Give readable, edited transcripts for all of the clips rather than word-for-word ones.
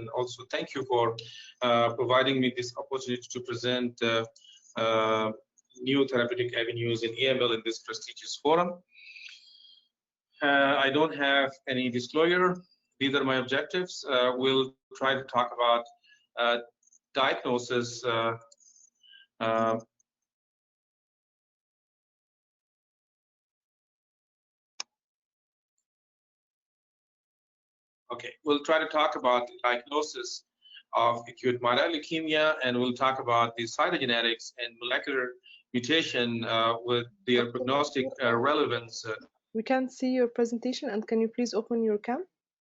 and also thank you for providing me this opportunity to present new therapeutic avenues in AML in this prestigious forum. I don't have any disclosure. These are my objectives. We'll try to talk about diagnosis, okay, we'll try to talk about the diagnosis of acute myeloid leukemia, and we'll talk about the cytogenetics and molecular mutation with their prognostic relevance. We can't see your presentation, and can you please open your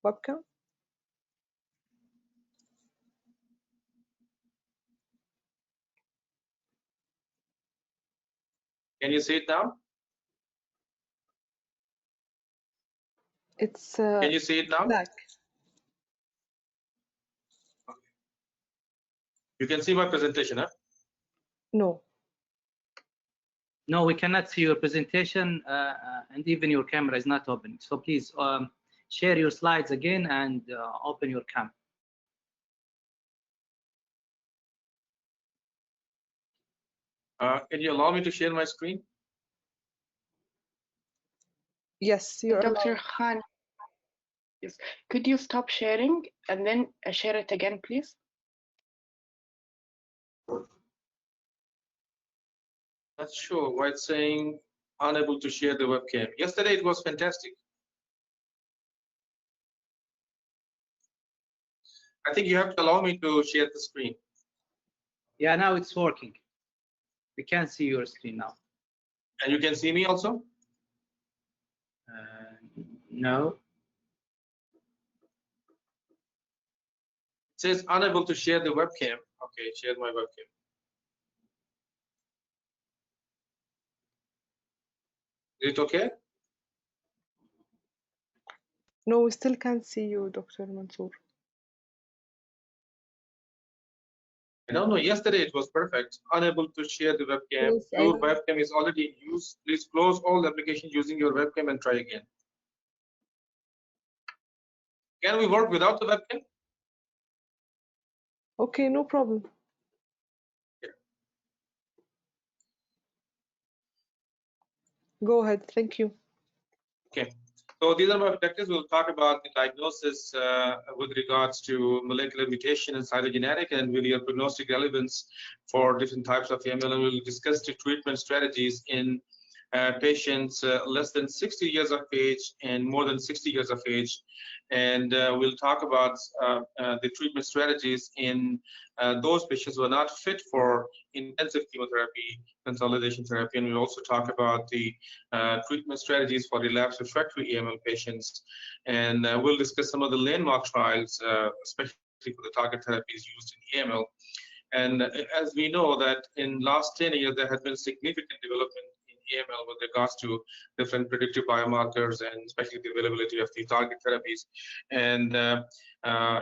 webcam? Can you see it now? It's can you see it now? black. Okay. You can see my presentation, huh? No. No, we cannot see your presentation, and even your camera is not open. So please share your slides again and open your cam. Can you allow me to share my screen? Yes, you're Dr. allowed. Khan. Yes. Could you stop sharing and then share it again, please? Not sure why it's saying unable to share the webcam. Yesterday it was fantastic. I think you have to allow me to share the screen. Yeah, now it's working. We can see your screen now. And you can see me also? No. It says unable to share the webcam. Okay, share my webcam. Is it okay? No, we still can't see you, Dr. Mansoor. I don't know. Yesterday it was perfect. Unable to share the webcam. Yes, Your webcam is already in use. Please close all the applications using your webcam and try again. Can we work without the webcam? Okay, no problem. Yeah. Go ahead. Thank you. Okay. So these are my objectives. We'll talk about the diagnosis with regards to molecular mutation and cytogenetic and really a prognostic relevance for different types of AML. And we'll discuss the treatment strategies in patients less than 60 years of age and more than 60 years of age. And we'll talk about the treatment strategies in those patients who are not fit for intensive chemotherapy, consolidation therapy, and we'll also talk about the treatment strategies for relapsed refractory AML patients. And we'll discuss some of the landmark trials, especially for the target therapies used in AML. And as we know that in last 10 years, there has been significant development in AML with regards to different predictive biomarkers and especially the availability of the target therapies. And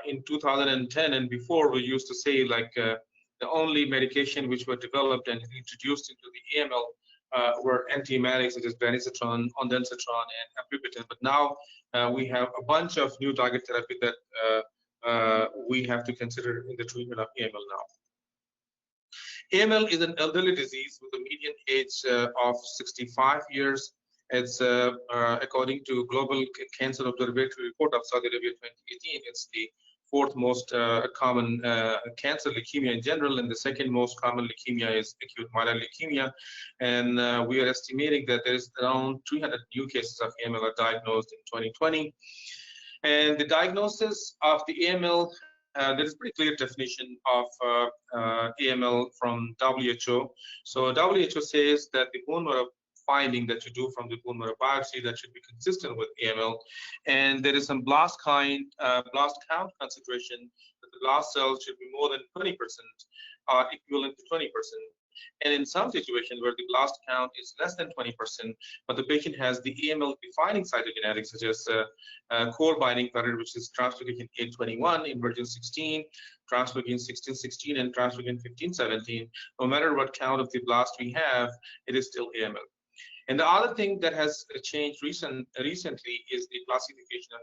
in 2010 and before, we used to say like the only medication which were developed and introduced into the AML were anti-emetics such as benicitron, ondansetron, and aprepitant. But now we have a bunch of new target therapy that we have to consider in the treatment of AML now. AML is an elderly disease with a median age of 65 years. It's according to Global Cancer Observatory Report of Saudi Arabia 2018, it's the fourth most common cancer, leukemia in general, and the second most common leukemia is acute myeloid leukemia. And we are estimating that there is around 300 new cases of AML are diagnosed in 2020. And the diagnosis of the AML, there is a pretty clear definition of AML from WHO. So WHO says that the bone marrow finding that you do from the bone marrow biopsy that should be consistent with AML, and there is some blast count concentration that the blast cells should be more than 20%, equivalent to 20%. And in some situations where the blast count is less than 20%, but the patient has the AML defining cytogenetics such as core binding pattern, which is translocation 821, inversion 16, translocation 1616, and translocation 1517. No matter what count of the blast we have, it is still AML. And the other thing that has changed recently is the classification of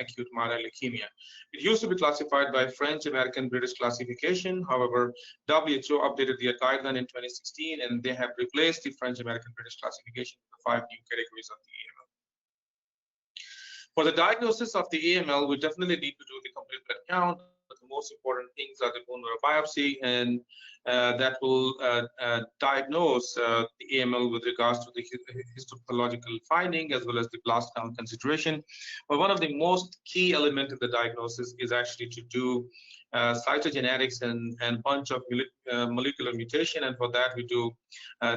acute myeloid leukemia. It used to be classified by French, American, British classification. However, WHO updated their guideline in 2016, and they have replaced the French, American, British classification with the 5 new categories of the AML. For the diagnosis of the AML, we definitely need to do the complete blood count. But the most important things are the bone marrow biopsy, and that will diagnose the AML with regards to the histopathological finding as well as the blast count consideration. But one of the most key elements of the diagnosis is actually to do cytogenetics and bunch of molecular mutation, and for that we do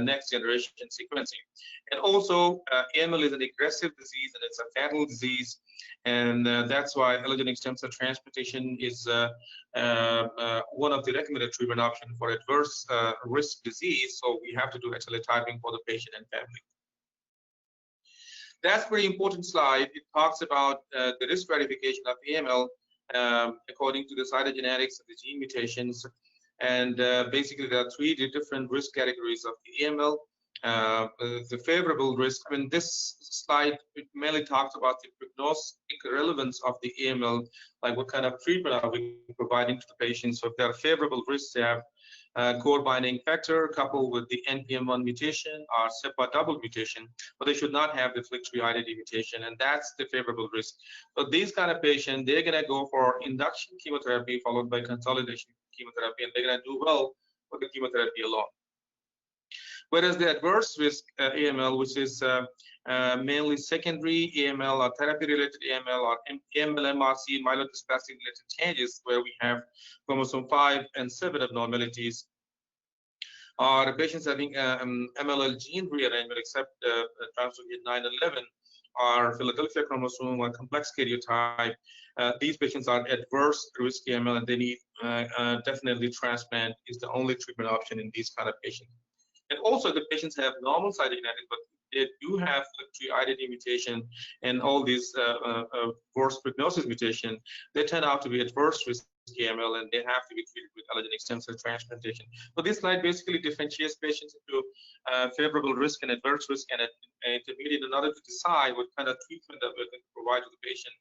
next generation sequencing. And also AML is an aggressive disease and it's a fatal disease, and that's why allogeneic stem cell transplantation is one of the recommended treatment options for adverse risk disease. So we have to do HLA typing for the patient and family. That's a very important slide. It talks about the risk stratification of AML according to the cytogenetics of the gene mutations. And basically there are 3 different risk categories of the AML. The favorable risk, I mean, this slide it mainly talks about the prognostic relevance of the AML, like what kind of treatment are we providing to the patients. So if there are favorable risks, they have core binding factor coupled with the NPM1 mutation or SEPA double mutation, but they should not have the FLT3 IDD mutation, and that's the favorable risk. So these kind of patients, they're gonna go for induction chemotherapy followed by consolidation chemotherapy, and they're gonna do well with the chemotherapy alone. Whereas the adverse risk AML, which is mainly secondary AML or therapy-related AML or AML-MRC, myelodysplastic-related changes, where we have chromosome 5 and 7 abnormalities, or patients having MLL gene rearrangement except translocation 9 and 11, or Philadelphia chromosome or complex karyotype. These patients are adverse risk AML, and they need definitely transplant is the only treatment option in these kind of patients. And also the patients have normal cytogenetics, but they do have FLT3 IDD mutation and all these worse prognosis mutation. They turn out to be adverse risk AML, and they have to be treated with allogeneic stem cell transplantation. So this slide basically differentiates patients into favorable risk and adverse risk and intermediate in order to decide what kind of treatment that we're going to provide to the patient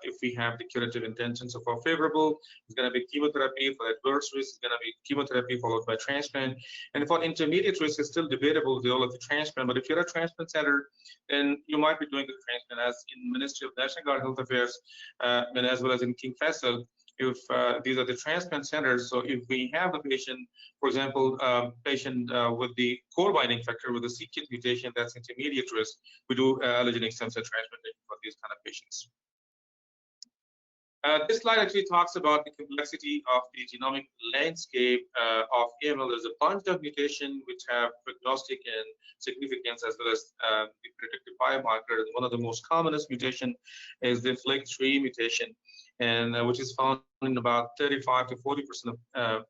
if we have the curative intention. So for favorable, it's going to be chemotherapy. For adverse risk, it's going to be chemotherapy followed by transplant. And for intermediate risk, it's still debatable the role of the transplant. But if you're a transplant center, then you might be doing the transplant, as in Ministry of National Guard Health Affairs and as well as in King Faisal. If these are the transplant centers, so if we have a patient, for example, patient with the core binding factor with the c-KIT mutation, that's intermediate risk, we do allogeneic stem cell transplantation for these kind of patients. This slide actually talks about the complexity of the genomic landscape of AML. There's a bunch of mutations which have prognostic and significance as well as the predictive biomarkers. One of the most commonest mutation is the FLT3 mutation, and which is found in about 35 to 40% of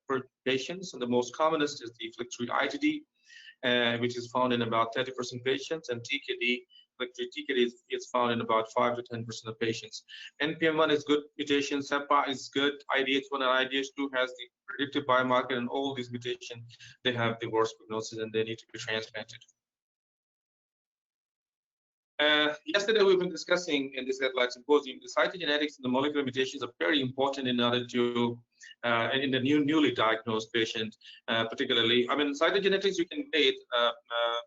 patients. And the most commonest is the FLT3 IDD, which is found in about 30% patients, and TKD, FLT3 is found in about 5 to 10% of patients. NPM1 is good mutation, SEPA is good, IDH1 and IDH2 has the predictive biomarker, and all these mutations, they have the worst prognosis and they need to be transplanted. Yesterday we've been discussing in this headline symposium, the cytogenetics and the molecular mutations are very important in order to, in the newly diagnosed patient, particularly. I mean, cytogenetics you can wait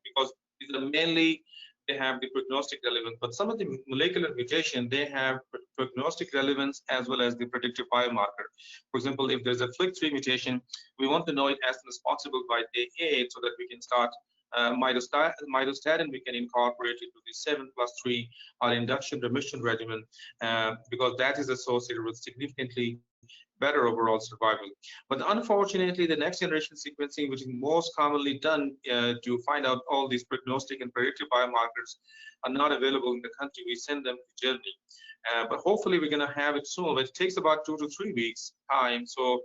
because these are mainly, they have the prognostic relevance, but some of the molecular mutation, they have prognostic relevance as well as the predictive biomarker. For example, if there's a FLT3 mutation, we want to know it as soon as possible by day 8 so that we can start mitostatin, we can incorporate it to the 7+3 or induction remission regimen because that is associated with significantly better overall survival. But unfortunately, the next generation sequencing, which is most commonly done to find out all these prognostic and predictive biomarkers, are not available in the country. We send them to Germany. But hopefully we're going to have it soon, but it takes about 2 to 3 weeks time. So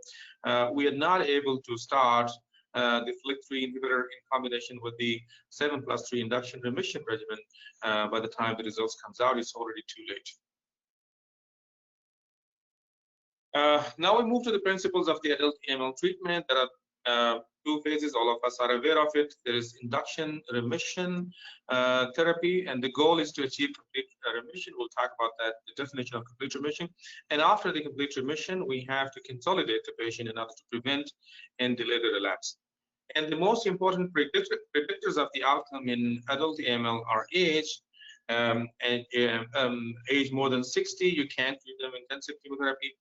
we are not able to start the FLT3 inhibitor in combination with the 7+3 induction remission regimen. By the time the results comes out, it's already too late. Now we move to the principles of the adult AML treatment. There are two phases. All of us are aware of it. There is induction, remission therapy, and the goal is to achieve complete remission. We'll talk about that, the definition of complete remission. And after the complete remission, we have to consolidate the patient in order to prevent and delay the relapse. And the most important predictors of the outcome in adult AML are age. Age more than 60, you can't give them intensive chemotherapy,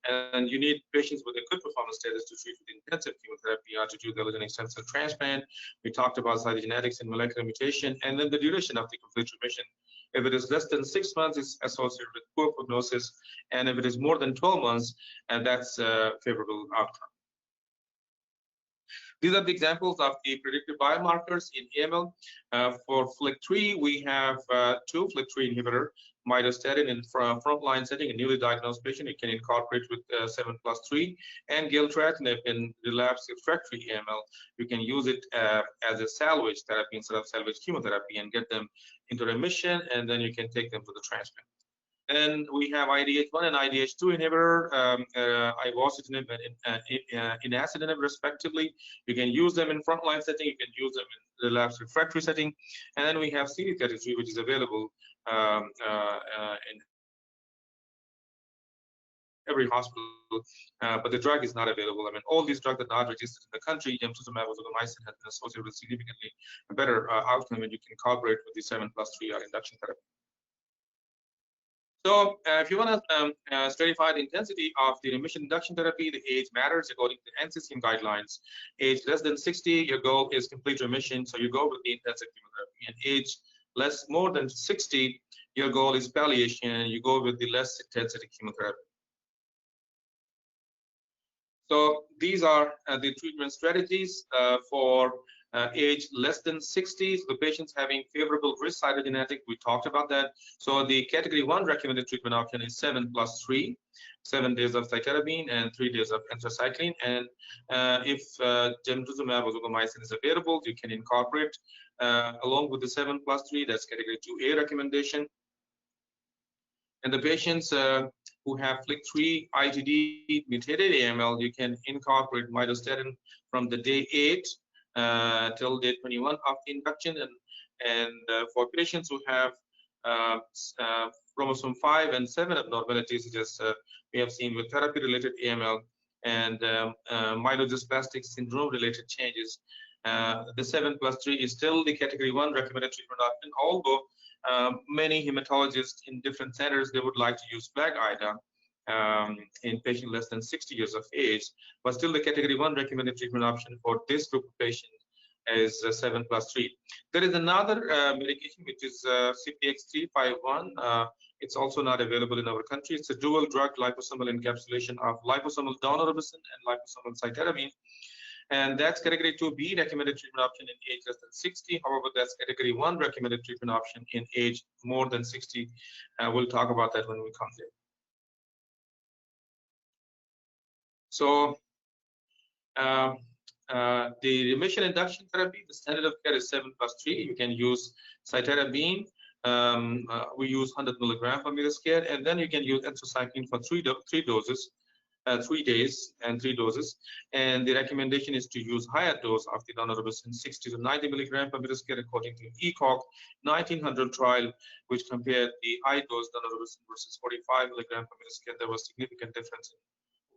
and you need patients with a good performance status to treat with intensive chemotherapy or to do the allogeneic stem cell transplant. We talked about cytogenetics and molecular mutation, and then the duration of the complete remission. If it is less than 6 months, it's associated with poor prognosis, and if it is more than 12 months, and that's a favorable outcome. These are the examples of the predictive biomarkers in AML. For FLT3, we have two FLT3 inhibitor, mitostatin in frontline setting, a newly diagnosed patient. You can incorporate with 7+3, and gilteritinib in relapsed refractory AML. You can use it as a salvage therapy instead of salvage chemotherapy and get them into remission, and then you can take them to the transplant. And we have IDH1 and IDH2 inhibitor, ivosidenib and inacidinib respectively. You can use them in frontline setting. You can use them in relapsed refractory setting. And then we have CD33, which is available in every hospital, but the drug is not available. I mean, all these drugs that are not registered in the country, gemcitabine has been associated with significantly better outcome, and you can incorporate with the 7+3 or induction therapy. So if you want to stratify the intensity of the remission induction therapy, the age matters according to NCCN guidelines. Age less than 60, your goal is complete remission, so you go with the intensive chemotherapy. And age more than 60, your goal is palliation, and you go with the less intensity chemotherapy. So these are the treatment strategies for age less than 60, so the patients having favorable risk cytogenetic, we talked about that. So the category 1 recommended treatment option is 7+3, 7 days of cytarabine and 3 days of anthracycline. And if gemcitabine or ozogamicin is available, you can incorporate along with the 7+3, that's category 2A recommendation. And the patients who have FLT3 ITD mutated AML, you can incorporate mitostatin from the day 8 till day 21 of the induction, and for patients who have chromosome 5 and 7 abnormalities, such as we have seen with therapy-related AML and myelodysplastic syndrome-related changes, the 7+3 is still the category 1 recommended treatment option, although many hematologists in different centers, they would like to use FLAG-IDA in patients less than 60 years of age, but still the category 1 recommended treatment option for this group of patients is 7+3. There is another medication which is CPX351. It's also not available in our country. It's a dual drug liposomal encapsulation of liposomal daunorubicin and liposomal cytarabine. And that's category 2B recommended treatment option in age less than 60. However, that's category 1 recommended treatment option in age more than 60. We'll talk about that when we come there. So the remission induction therapy, the standard of care is 7+3. You can use cytarabine. We use 100 milligram per meter square, and then you can use anthracycline for 3 doses. 3 days and 3 doses, and the recommendation is to use higher dose of the daunorubicin, 60 to 90 milligram per meter square, according to ECOG 1900 trial, which compared the high dose daunorubicin versus 45 milligram per meter square. There was significant difference in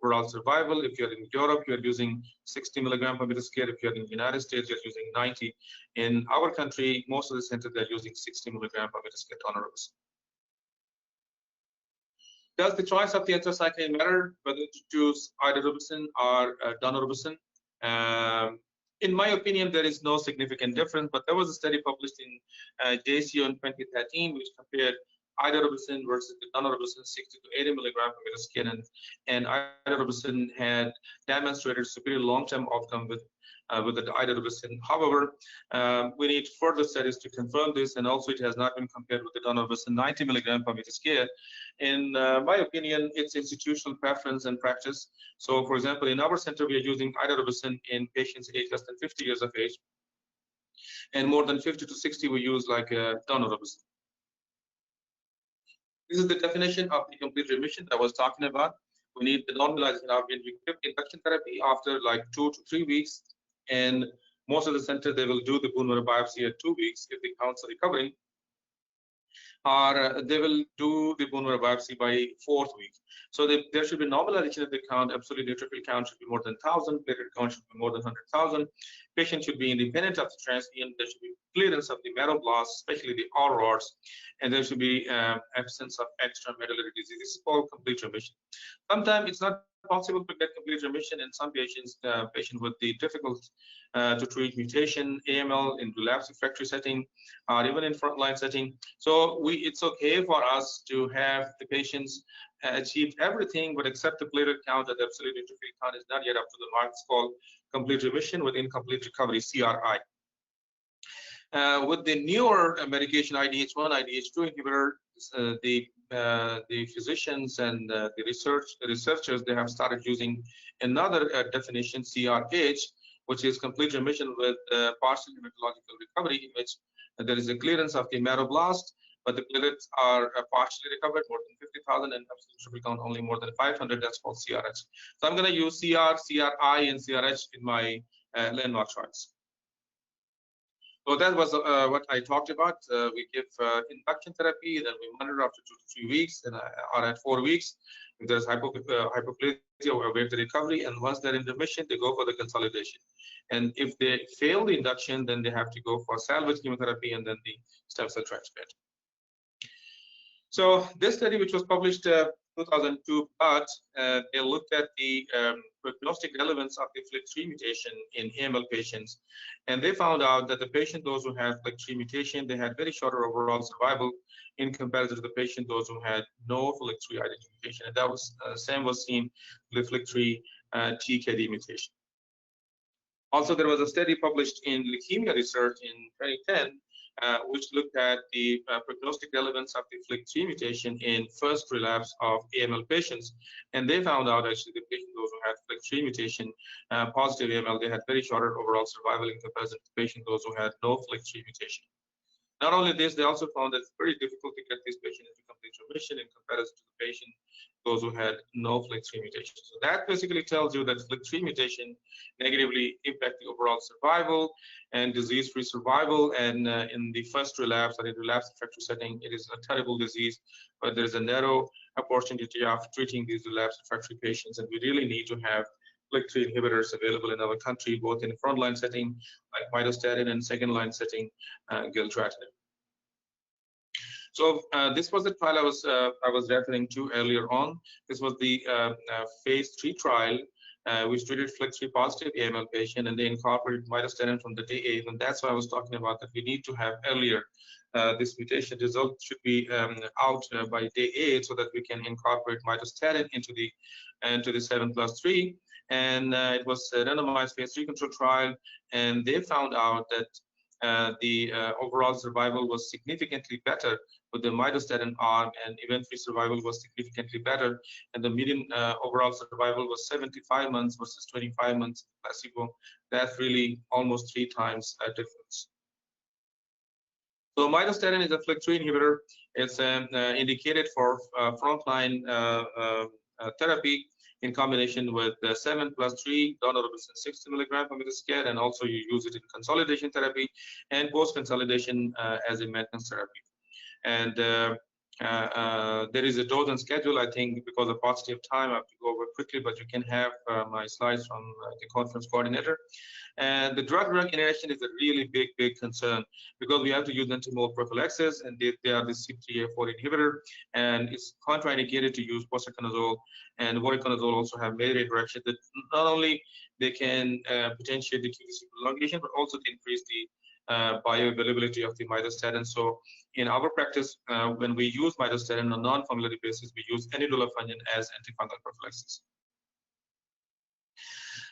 overall survival. If you're in Europe, you're using 60 milligram per meter square. If you're in the United States, you're using 90. In our country, most of the centers they're using 60 milligram per meter square daunorubicin. Does the choice of the anthracycline matter, whether to choose idarubicin or daunorubicin? In my opinion, there is no significant difference, but there was a study published in JCO in 2013 which compared idarubicin versus the daunorubicin 60 to 80 milligram per meter square, and idarubicin had demonstrated superior long-term outcome with the idarubicin. However, we need further studies to confirm this, and also it has not been compared with the daunorubicin 90 milligram per meter square. In my opinion, it's institutional preference and practice. So, for example, in our center, we are using idarubicin in patients aged less than 50 years of age, and more than 50 to 60, we use like daunorubicin. This is the definition of the complete remission that I was talking about. We need the normalization of induction therapy after like 2 to 3 weeks, and most of the centers they will do the bone marrow biopsy at 2 weeks if the counts are recovering, or they will do the bone marrow biopsy by 4th week. So there should be normalization of the count. Absolute neutrophil count should be more than 1,000. Platelet count should be more than 100,000. Patient should be independent of the transfusion. There should be clearance of the marrow blasts, especially the RRORs, and there should be absence of extramedullary disease. This is called complete remission. Sometimes it's not possible to get complete remission in some patients, patient with the difficult to treat mutation, AML in relapse refractory setting, or even in frontline setting. So it's okay for us to have the patients achieve everything, but except the platelet count and the absolute neutrophil count is not yet up to the mark. It's called complete remission with incomplete recovery, CRI. With the newer medication, IDH1, IDH2 inhibitor, the physicians and the researchers, they have started using another definition, CRH, which is complete remission with partial hematological recovery, in which there is a clearance of the marroblast, but the platelets are partially recovered, more than 50,000, and absolute count only more than 500. That's called CRH. So I'm going to use CR, CRI, and CRH in my landmark charts. So that was what I talked about. We give induction therapy, then we monitor after 2 to 3 weeks, and or at 4 weeks. If there's hypoplasia, we await the recovery, and once they're in remission, they go for the consolidation. And if they fail the induction, then they have to go for salvage chemotherapy and then the stem cell transplant. So this study, which was published 2002, but they looked at the prognostic relevance of the FLT3 mutation in AML patients, and they found out that the patient, those who had FLT3 mutation, they had very shorter overall survival in comparison to the patient, those who had no FLT3 identification, and that was same was seen with FLT3 TKD mutation. Also, there was a study published in Leukemia Research in 2010, which looked at the prognostic relevance of the FLT3 mutation in first relapse of AML patients, and they found out actually the patient, those who had FLT3 mutation positive AML, they had very shorter overall survival in comparison to the patient, those who had no FLT3 mutation. Not only this, they also found that it's very difficult to get this patient into complete remission in comparison to the patient, those who had no FLT3 mutation. So that basically tells you that FLT3 mutation negatively impact the overall survival and disease-free survival. And in the first relapse or in relapse refractory setting, it is a terrible disease, but there is a narrow opportunity of treating these relapse refractory patients. And we really need to have FLT3 inhibitors available in our country, both in frontline setting like mitostatin and second line setting gilteritinib. So this was the trial I was referring to earlier on. This was the phase 3 trial, which treated FLT3 positive AML patient, and they incorporated mitostatin from the day 8. And that's why I was talking about that we need to have earlier this mutation result should be out by day 8, so that we can incorporate mitostatin into the 7+3. And it was a randomized phase 3 control trial, and they found out that the overall survival was significantly better with the mitostatin arm, and event-free survival was significantly better, and the median overall survival was 75 months versus 25 months placebo. That's really almost 3 times difference. So mitostatin is a FLT3 inhibitor. It's indicated for frontline therapy in combination with 7+3 daunorubicin 60 milligram per meter squared, and also you use it in consolidation therapy and post-consolidation as a maintenance therapy. And there is a dose and schedule. I think because of paucity of time, I have to go over quickly, but you can have my slides from the conference coordinator. And the drug-drug interaction is a really big concern, because we have to use anti-mole prophylaxis, and they are the CYP3A4 inhibitor, and it's contraindicated to use posaconazole and voriconazole. Also have major interaction that not only they can potentiate the QTc prolongation, but also increase the bioavailability of the mitostatin. So in our practice, when we use mitostatin on a non-formulary basis, we use enidolafungin as antifungal prophylaxis.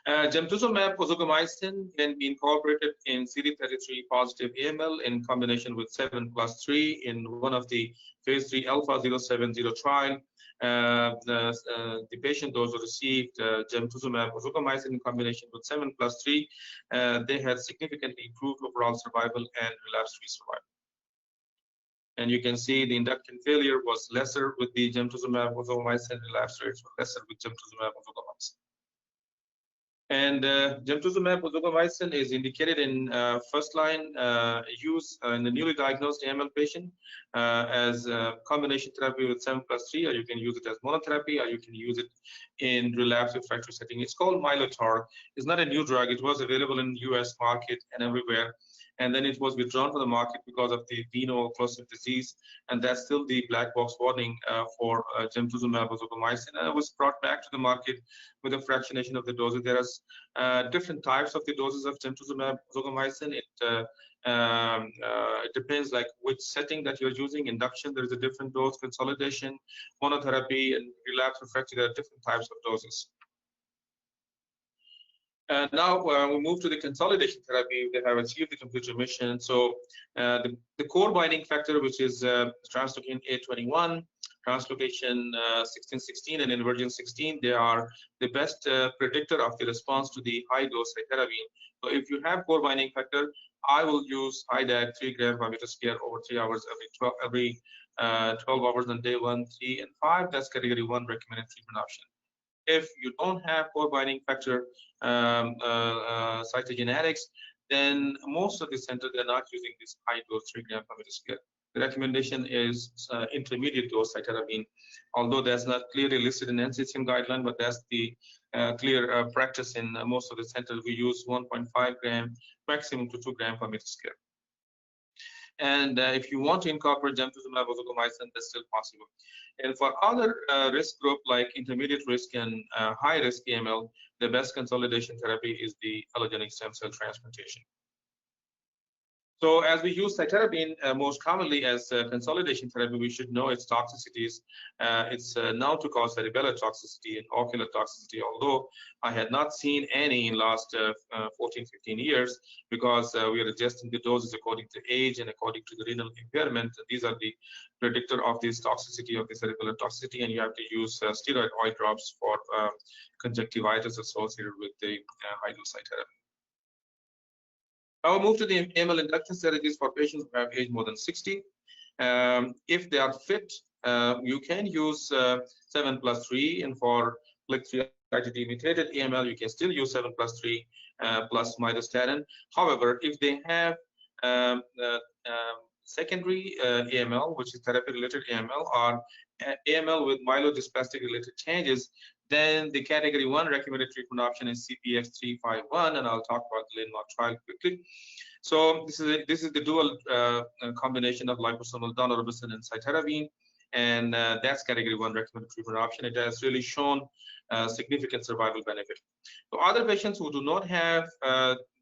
Gemtuzumab ozogamicin can be incorporated in CD33 positive AML in combination with 7+3 in one of the phase 3 alpha 070 trial. The patient, those who received gemtuzumab ozogamicin in combination with 7+3, they had significantly improved overall survival and relapse-free survival. And you can see the induction failure was lesser with the gemtuzumab ozogamicin, relapse rates were lesser with gemtuzumab ozogamicin. And gemtuzumab ozogamicin is indicated in first-line use in the newly diagnosed AML patient as combination therapy with 7+3, or you can use it as monotherapy, or you can use it in relapse refractory setting. It's called Mylotarg. It's not a new drug. It was available in US market and everywhere. And then it was withdrawn from the market because of the veno-occlusive disease, and that's still the black box warning for gemtuzumab ozogamicin. And it was brought back to the market with a fractionation of the doses. There are different types of the doses of gemtuzumab ozogamicin. It depends like which setting that you're using. Induction, there is a different dose. Consolidation, monotherapy, and relapse refractory, there are different types of doses. Now we move to the consolidation therapy. They have achieved the complete remission. So the core binding factor, which is translocane A21, translocation 1616, and inversion 16, they are the best predictor of the response to the high dose cytarabine. So if you have core binding factor, I will use HiDAC 3 grams per meter square over 3 hours every 12 hours on day 1, 3, and 5. That's category 1 recommended treatment option. If you don't have core binding factor cytogenetics, then most of the centers, they're not using this high dose 3 grams per meter square. The recommendation is intermediate dose cytarabine, although that's not clearly listed in NCCN guideline, but that's the clear practice in most of the centers. We use 1.5 gram maximum to 2 grams per meter square. And if you want to incorporate gemtuzumab ozogamicin, that's still possible. And for other risk group like intermediate risk and high risk AML, the best consolidation therapy is the allogeneic stem cell transplantation. So as we use cytarabine most commonly as consolidation therapy, we should know its toxicities. It's known to cause cerebellar toxicity and ocular toxicity, although I had not seen any in last 14, 15 years, because we are adjusting the doses according to age and according to the renal impairment. These are the predictor of this toxicity, of the cerebellar toxicity, and you have to use steroid eye drops for conjunctivitis associated with the high dose cytarabine. I will move to the AML induction strategies for patients who have age more than 60. If they are fit, you can use 7+3, and for FLT3 ITD mutated AML, you can still use 7+3 plus myostatin. However, if they have secondary AML, which is therapy-related AML, or AML with myelodysplastic-related changes, then the category 1 recommended treatment option is CPX351, and I'll talk about the landmark trial quickly. So this is the dual combination of liposomal daunorubicin and cytarabine, and that's category 1 recommended treatment option. It has really shown significant survival benefit. So other patients who do not have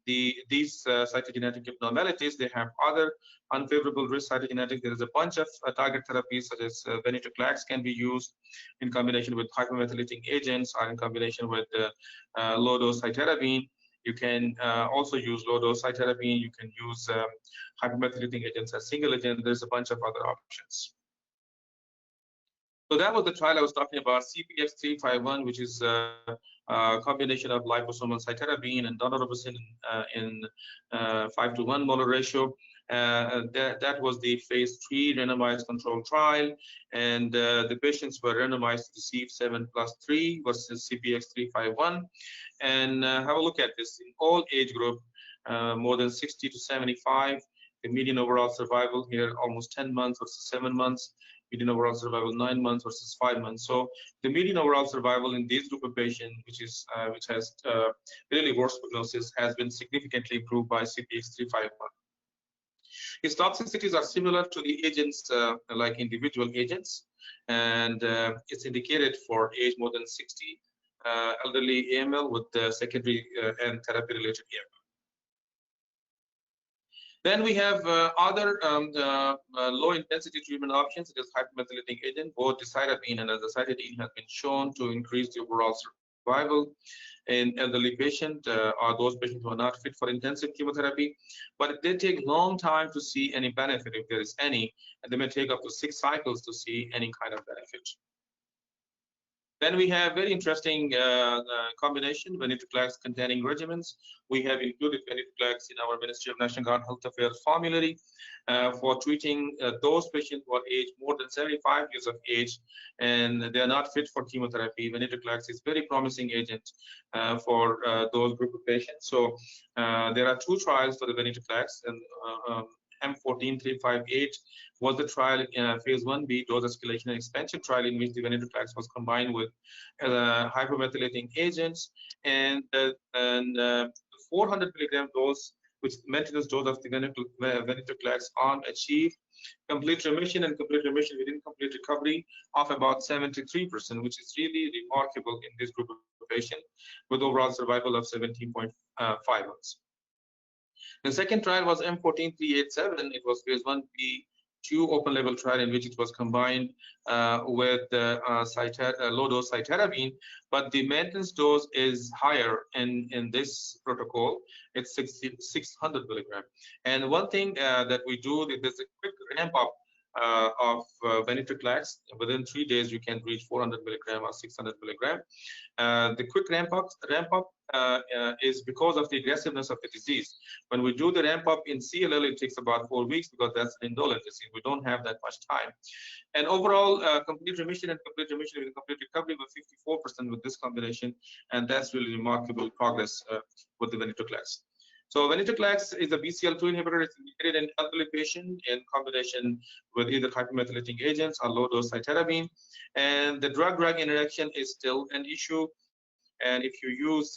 these cytogenetic abnormalities, they have other unfavorable risk cytogenetics. There is a bunch of target therapies such as Venetoclax can be used in combination with hypomethylating agents or in combination with low-dose cytarabine. You can also use low-dose cytarabine. You can use hypomethylating agents as single agent. There's a bunch of other options. So that was the trial I was talking about, CPX351, which is a combination of liposomal cytarabine and daunorubicin in 5:1 molar ratio. That was the phase 3 randomized controlled trial, and the patients were randomized to receive 7+3 versus CPX351. And have a look at this. In all age group, more than 60 to 75, the median overall survival here almost 10 months versus 7 months. Median overall survival 9 months versus 5 months. So the median overall survival in this group of patients, which has really worse prognosis, has been significantly improved by CPX351. Its toxicities are similar to the agents like individual agents, and it's indicated for age more than 60, elderly AML with secondary and therapy-related AML. Then we have other low-intensity treatment options, such as hypomethylating agent. Both decitabine and azacitidine have been shown to increase the overall survival in elderly patients or those patients who are not fit for intensive chemotherapy. But they take long time to see any benefit, if there is any, and they may take up to 6 cycles to see any kind of benefit. Then we have very interesting combination, Venetoclax containing regimens. We have included Venetoclax in our Ministry of National Guard Health Affairs formulary for treating those patients who are aged more than 75 years of age and they are not fit for chemotherapy. Venetoclax is very promising agent for those group of patients. So there are 2 trials for the Venetoclax, and M14358 was the trial phase 1b dose escalation and expansion trial in which the Venetoclax was combined with hypomethylating agents, and 400 milligram dose, which maintenance dose of the Venetoclax arm achieved complete remission and complete remission with incomplete recovery of about 73%, which is really remarkable in this group of patients with overall survival of 17.5 months. The second trial was M14387. It was phase 1b/2 open label trial in which it was combined with low-dose cytarabine, but the maintenance dose is higher in this protocol. It's 600 milligram. And one thing that we do, there's a quick ramp up of Venetoclax. Within 3 days, you can reach 400 milligram or 600 milligram. The quick ramp up is because of the aggressiveness of the disease. When we do the ramp up in CLL, it takes about 4 weeks because that's an indolent disease. We don't have that much time. And overall, complete remission and complete remission with complete recovery was 54% with this combination, and that's really remarkable progress with the Venetoclax. So Venetoclax is a BCL2 inhibitor. It's indicated in elderly patient in combination with either hypomethylating agents or low-dose cytarabine. And the drug-drug interaction is still an issue. And if you use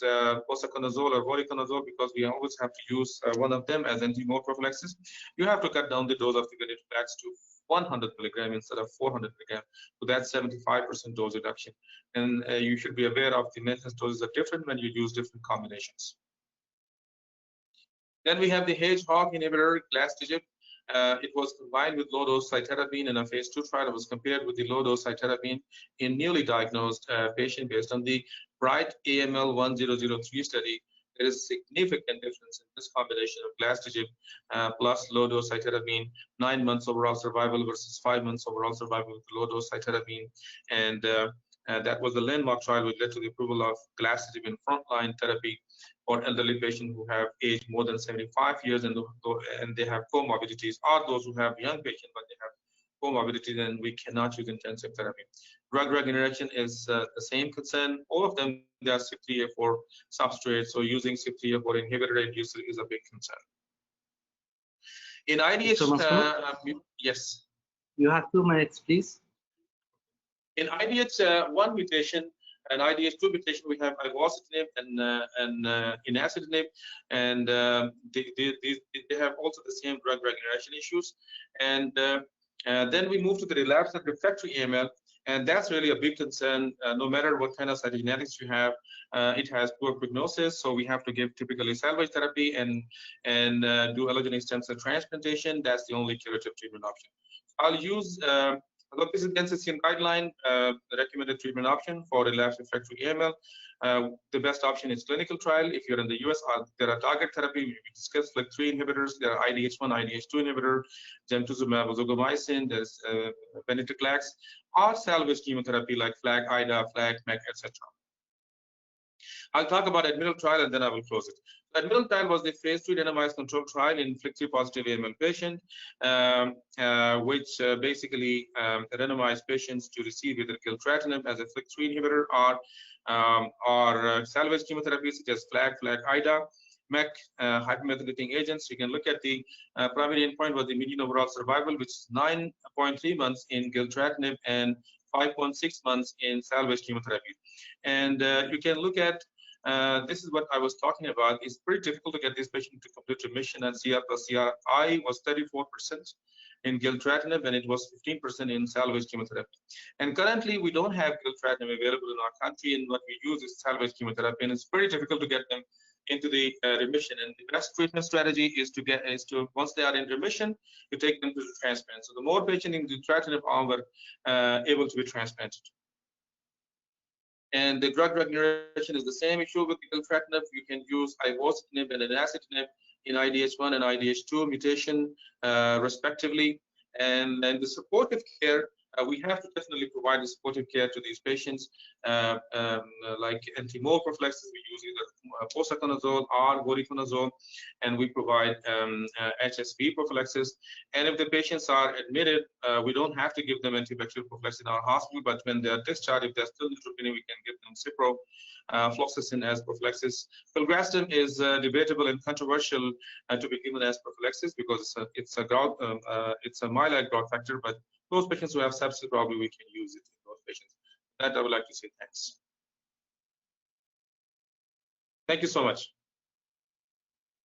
posaconazole or voriconazole, because we always have to use one of them as anti-mold prophylaxis, you have to cut down the dose of the Venetoclax to 100 milligram instead of 400 milligram. So that's 75% dose reduction. And you should be aware of the maintenance doses are different when you use different combinations. Then we have the GHAA inhibitor, Glastigib. It was combined with low-dose cytarabine in a phase 2 trial. It was compared with the low-dose cytarabine in newly diagnosed patient based on the BRIGHT AML-1003 study. There is significant difference in this combination of Glastigib plus low-dose cytarabine, 9 months overall survival versus 5 months overall survival with low-dose cytarabine. And that was the landmark trial which led to the approval of Glastigib in frontline therapy for elderly patients who have aged more than 75 years and they have comorbidities, or those who have young patients but they have comorbidities and we cannot use intensive therapy. Drug-drug interaction is the same concern. All of them, they are CYP3A4 substrates, so using CYP3A4 inhibitor inducer is a big concern. In IDH, yes. You have 2 minutes, please. In IDH1 mutation and IDH2 mutation, we have ivosidenib and inacidinib, and they have also the same drug-drug interaction issues. And then we move to the relapsed and refractory AML, and that's really a big concern. No matter what kind of cytogenetics you have, it has poor prognosis. So we have to give typically salvage therapy and do allogeneic stem cell transplantation. That's the only curative treatment option. I'll use. This is the NCCN guideline, the recommended treatment option for relapsed refractory AML. The best option is clinical trial. If you're in the US, there are target therapy. We discussed like 3 inhibitors. There are IDH1, IDH2 inhibitor, gemtuzumab, ozogomycin. There's Venetoclax, or salvage chemotherapy like FLAG, IDA, FLAG, MEC, etc. I'll talk about Admiral trial and then I will close it. Admiral trial was the phase 3 randomized control trial in FLT3 positive AML patient, which basically randomized patients to receive either gilteritinib as a FLT3 inhibitor or salvage chemotherapy such as FLAG, IDA, MEC, hypomethylating agents. You can look at the primary endpoint was the median overall survival, which is 9.3 months in gilteritinib and 5.6 months in salvage chemotherapy. And you can look at this is what I was talking about. It's pretty difficult to get this patient to complete remission, and CR plus CRI was 34% in gilteritinib and it was 15% in salvage chemotherapy. And currently we don't have gilteritinib available in our country, and what we use is salvage chemotherapy, and it's pretty difficult to get them into the remission. And the best treatment strategy is to once they are in remission, you take them to the transplant. So the more patients in gilteritinib arm were able to be transplanted. And the drug-drug interaction is the same issue with the gilteritinib. You can use ivosidenib and inacidinib in IDH1 and IDH2 mutation respectively. And then the supportive care we have to definitely provide the supportive care to these patients, like anti-mole prophylaxis. We use either posaconazole or voriconazole, and we provide HSV prophylaxis. And if the patients are admitted, we don't have to give them antibacterial prophylaxis in our hospital, but when they are discharged, if they're still neutropenic, we can give them Cipro, fluoxetine as prophylaxis. Filgrastim is debatable and controversial to be given as prophylaxis because it's a myeloid growth factor, but those patients who have sepsis, probably we can use it in those patients. That I would like to say thanks. Thank you so much.